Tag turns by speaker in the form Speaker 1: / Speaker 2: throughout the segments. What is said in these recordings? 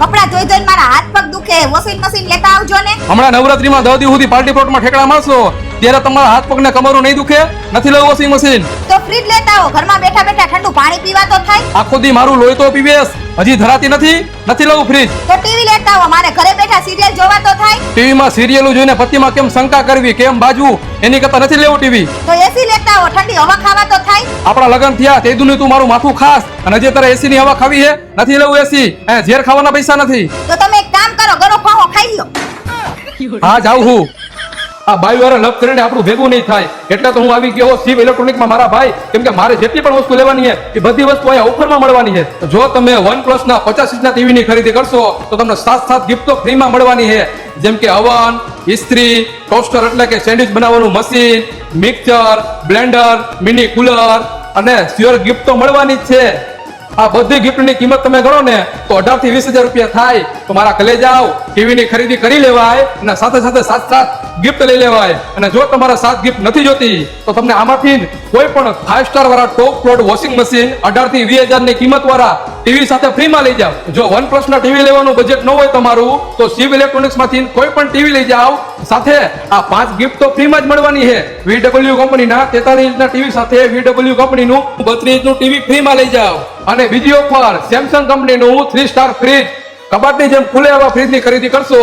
Speaker 1: કપડા ધોઈ ધોઈને મારા હાથ પગ દુખે, વોશિંગ મશીન લેતા આવજો ને.
Speaker 2: હમણાં નવરાત્રીમાં 10 દિવસ સુધી પાર્ટી પ્લોટમાં ઠેકડા મારશો ત્યારે તમારા હાથ પગને કમરું નહીં દુખે? નથી લેવું વોશિંગ મશીન
Speaker 1: તો ફ્રીજ લેતા આવો, ઘરમાં બેઠા બેઠા ઠંડુ પાણી પીવા તો થાય.
Speaker 2: આખો દી મારું લોહી તો પીવેસ, હજી ધરાતી નથી લેવું ફ્રીજ.
Speaker 1: તો ટીવી લેતા આવો, મારે ઘરે બેઠા સિરિયલ જોવા તો થાય.
Speaker 2: ટીવીમાં સિરિયલો જોઈને પતિમાં કેમ શંકા કરવી, કેમ બાજવું, એની કરતા નથી લેવું ટીવી.
Speaker 1: તો એસી લેતા આવો, ઠંડી હવા ખાવા તો થાય.
Speaker 2: આપણા લગ્ન થયા તે દુની તું મારું માથું ખાસ અને હજી તારે એસી ની હવા ખાવી છે? નથી લેવું એસી, ઝેર ખાવાના પૈસા નથી.
Speaker 1: તો તમે એક કામ કરો, ગરો ફાવો ખાઈ લો.
Speaker 2: હા જાઉં હું. આ બાઈ વાળા લપ કરીને આપણું ભેગું નહીં થાય એટલે તો હું આવી ગયો શિવ ઇલેક્ટ્રોનિકમાં મારા ભાઈ, કેમ કે મારે જેટલી પણ વસ્તુ લેવાની છે એ બધી વસ્તુ અહીંયા ઓફરમાં મળવાની છે. જો તમે OnePlus ના 50 ઇંચના ટીવી ની ખરીદી કરશો તો તમને 7 ગિફ્ટ તો ફ્રીમાં મળવાની છે, જેમ કે અવન, ઇસ્ત્રી, ટોસ્ટર એટલે કે સેન્ડવિચ બનાવવાનું machine, mixer, Blender, mini cooler અને શ્યોર ગિફ્ટ તો મળવાની જ છે. આ બધી ગિફ્ટની કિંમત તમે ગણો ને તો 18 થી 20,000 રૂપિયા થાય. તો મારા કલે જાઓ, ટીવી ની ખરીદી કરી લેવાય અને સાથે સાથે 7 ગિફ્ટ લઈ લેવાય. અને જો તમારે 7 ગિફ્ટ નથી જોતી તો તમને આમાંથી કોઈ પણ 5 સ્ટાર વાળા ટોપ ફ્લોર વોશિંગ મશીન 18 થી 20,000 ની કિંમત વાળા ટીવી સાથે ફ્રીમાં લઈ જાઓ. જો OnePlus ના ટીવી લેવાનું બજેટ ન હોય તમારું તો શિવ ઇલેક્ટ્રોનિક્સ માંથી કોઈ પણ ટીવી લઈ જાઓ, સાથે આ 5 ગિફ્ટ તો ફ્રીમાં જ મળવાની છે. VW કંપનીના 43 ઇંચના ટીવી સાથે VW કંપનીનું 32 ઇંચનું ટીવી ફ્રીમાં લઈ જાઓ. અને બીજી ઓફર, સેમસંગ કંપનીનું 3 સ્ટાર ફ્રીજ કબાટની જેમ ખુલે એવા ફ્રીજની ખરીદી કરશો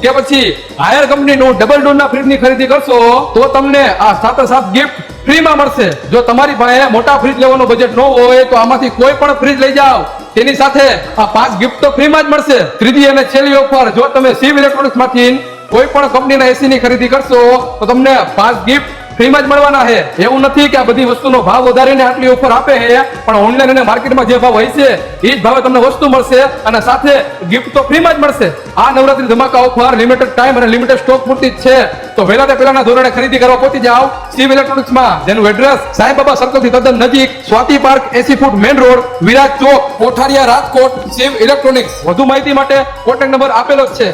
Speaker 2: કે પછી હાયર કંપનીનું ડબલ ડોરના ફ્રીજની ખરીદી કરશો તો તમને આ 7 ગિફ્ટ ફ્રીમાં મળશે. જો તમારી પાસે મોટા ફ્રીજ લેવાનું બજેટ ન હોય તો આમાંથી કોઈ પણ ફ્રીજ લઈ જાઓ, તેની સાથે આ 5 ગિફ્ટ તો ફ્રીમાં જ મળશે. ત્રીજી અને છેલ્લી ઓફર, જો તમે શિવ ઇલેક્ટ્રોનિક્સ માંથી કોઈ પણ કંપનીના એસી ની ખરીદી કરશો તો તમને 5 ગિફ્ટ ફ્રીમાં જ મળવાના છે. એવું નથી કે આ બધી વસ્તુનો ભાવ વધારીને આટલી ઓફર આપે છે, પણ ઓનલાઈન અને માર્કેટમાં જે ભાવ હોય છે એ જ ભાવે તમને વસ્તુ મળશે અને સાથે ગિફ્ટ તો ફ્રીમાં જ મળશે. આ નવરાત્રી ધમાકા ઓફર લિમિટેડ ટાઈમ અને લિમિટેડ સ્ટોક પૂરતી જ છે. તો વહેલા તે પહેલાના ધોરણે ખરીદી કરવા પહોંચી જાઓ શિવ ઇલેક્ટ્રોનિક્સમાં, જેનું એડ્રેસ સાંઈબાબા સર્કલ થી તદ્દન નજીક, સ્વાતિ પાર્ક 80 ફૂટ મેઇન રોડ, વિરાજ ચોક, કોઠારિયા, રાજકોટ. શિવ ઇલેક્ટ્રોનિક્સ. વધુ માહિતી માટે કોન્ટેક્ટ નંબર આપેલો જ છે.